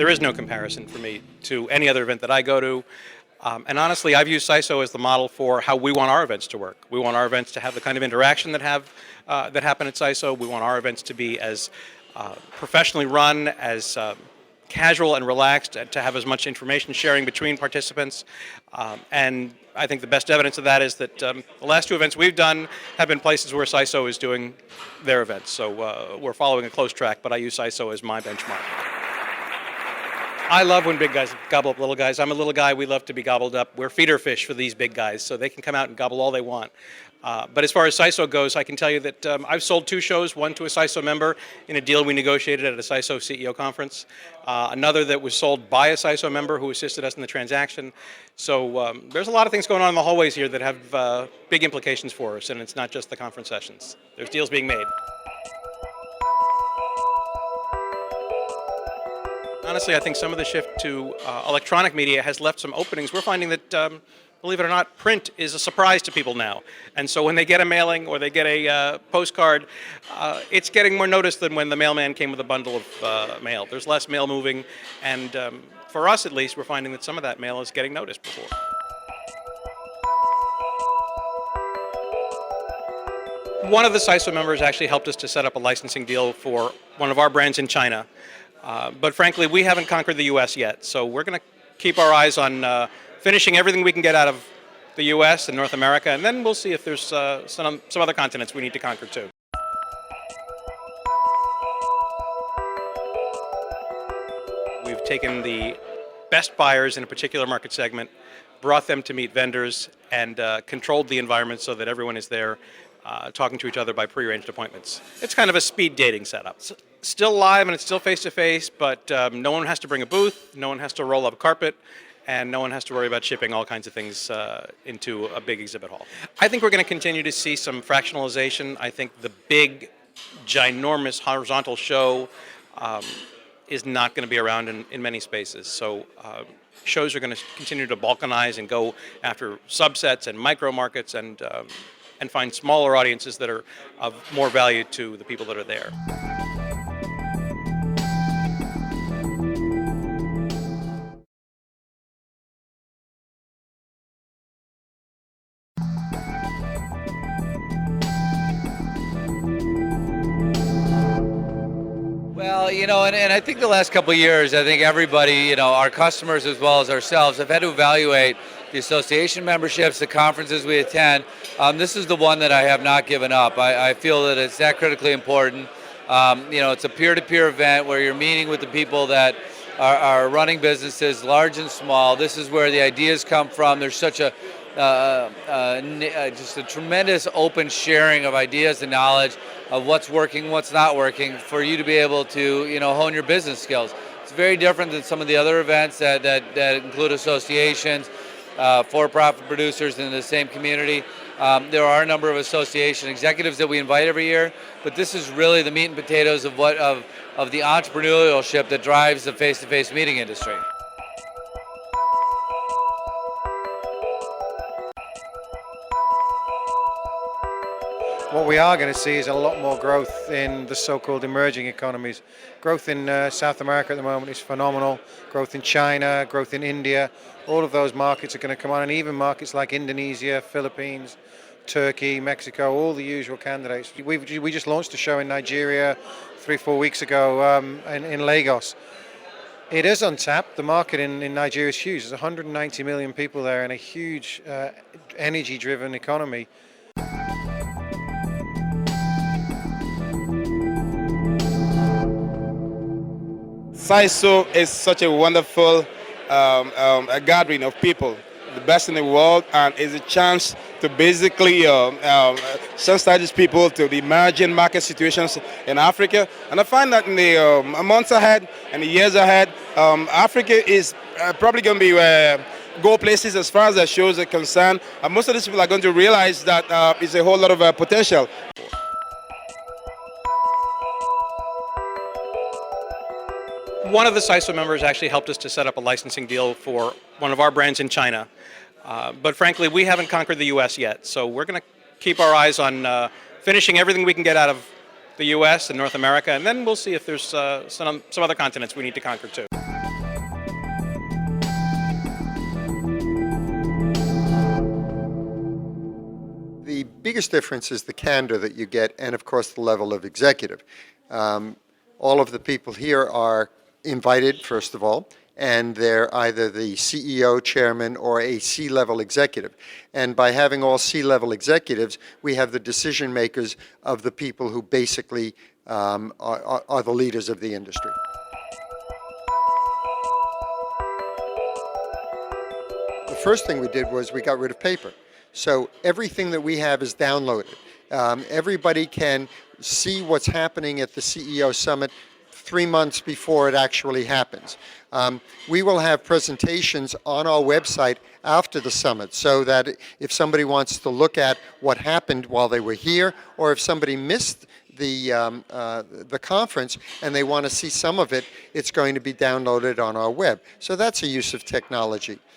there is no comparison for me to any other event that I go to. And honestly, I've used SISO as the model for how we want our events to work. We want our events to have the kind of interaction that happen at SISO. We want our events to be as professionally run, as casual and relaxed, to have as much information sharing between participants. And I think the best evidence of that is that the last two events we've done have been places where SISO is doing their events. So we're following a close track, but I use SISO as my benchmark. I love when big guys gobble up little guys. I'm a little guy. We love to be gobbled up. We're feeder fish for these big guys, so they can come out and gobble all they want. But as far as SISO goes, I can tell you that I've sold 2 shows, one to a SISO member in a deal we negotiated at a SISO CEO conference, another that was sold by a SISO member who assisted us in the transaction. So there's a lot of things going on in the hallways here that have big implications for us, and it's not just the conference sessions. There's deals being made. Honestly, I think some of the shift to electronic media has left some openings. We're finding that, believe it or not, print is a surprise to people now. And so when they get a mailing or they get a postcard, it's getting more notice than when the mailman came with a bundle of mail. There's less mail moving, and for us at least, we're finding that some of that mail is getting noticed before. One of the SISO members actually helped us to set up a licensing deal for one of our brands in China. But frankly, we haven't conquered the U.S. yet, so we're going to keep our eyes on finishing everything we can get out of the U.S. and North America, and then we'll see if there's some other continents we need to conquer too. We've taken the best buyers in a particular market segment, brought them to meet vendors, and controlled the environment so that everyone is there talking to each other by prearranged appointments. It's kind of a speed dating setup. It's still live and it's still face-to-face, but no one has to bring a booth, no one has to roll up a carpet, and no one has to worry about shipping all kinds of things into a big exhibit hall. I think we're going to continue to see some fractionalization. I think the big, ginormous horizontal show is not going to be around in many spaces. So shows are going to continue to balkanize and go after subsets and micro markets and find smaller audiences that are of more value to the people that are there. Well, and I think the last couple of years, I think everybody, our customers as well as ourselves, have had to evaluate the association memberships, the conferences we attend. This is the one that I have not given up. I feel that it's that critically important. It's a peer-to-peer event where you're meeting with the people that are running businesses, large and small. This is where the ideas come from. There's such just a tremendous open sharing of ideas and knowledge of what's working, what's not working, for you to be able to, hone your business skills. It's very different than some of the other events that include associations, for-profit producers in the same community. There are a number of association executives that we invite every year, but this is really the meat and potatoes of the entrepreneurship that drives the face-to-face meeting industry. What we are going to see is a lot more growth in the so-called emerging economies. Growth in South America at the moment is phenomenal. Growth in China, growth in India. All of those markets are going to come on, and even markets like Indonesia, Philippines, Turkey, Mexico, all the usual candidates. We just launched a show in Nigeria 3-4 weeks ago in Lagos. It is untapped. The market in Nigeria is huge. There's 190 million people there and a huge energy-driven economy. SISO is such a wonderful a gathering of people, the best in the world, and is a chance to basically sensitize these people to the emerging market situations in Africa. And I find that in the months ahead and the years ahead, Africa is probably going to be go places as far as the shows are concerned. And most of these people are going to realize that it's a whole lot of potential. One of the SISO members actually helped us to set up a licensing deal for one of our brands in China. But frankly, we haven't conquered the U.S. yet, so we're going to keep our eyes on finishing everything we can get out of the U.S. and North America, and then we'll see if there's some other continents we need to conquer too. biggest difference is the candor that you get, and of course the level of executive. All of the people here are invited, first of all, and they're either the CEO, chairman, or a C-level executive. And by having all C-level executives, we have the decision makers of the people who basically are the leaders of the industry. The first thing we did was we got rid of paper. So everything that we have is downloaded. Everybody can see what's happening at the CEO Summit 3 months before it actually happens. We will have presentations on our website after the summit, so that if somebody wants to look at what happened while they were here, or if somebody missed the conference and they want to see some of it, it's going to be downloaded on our web. So that's a use of technology.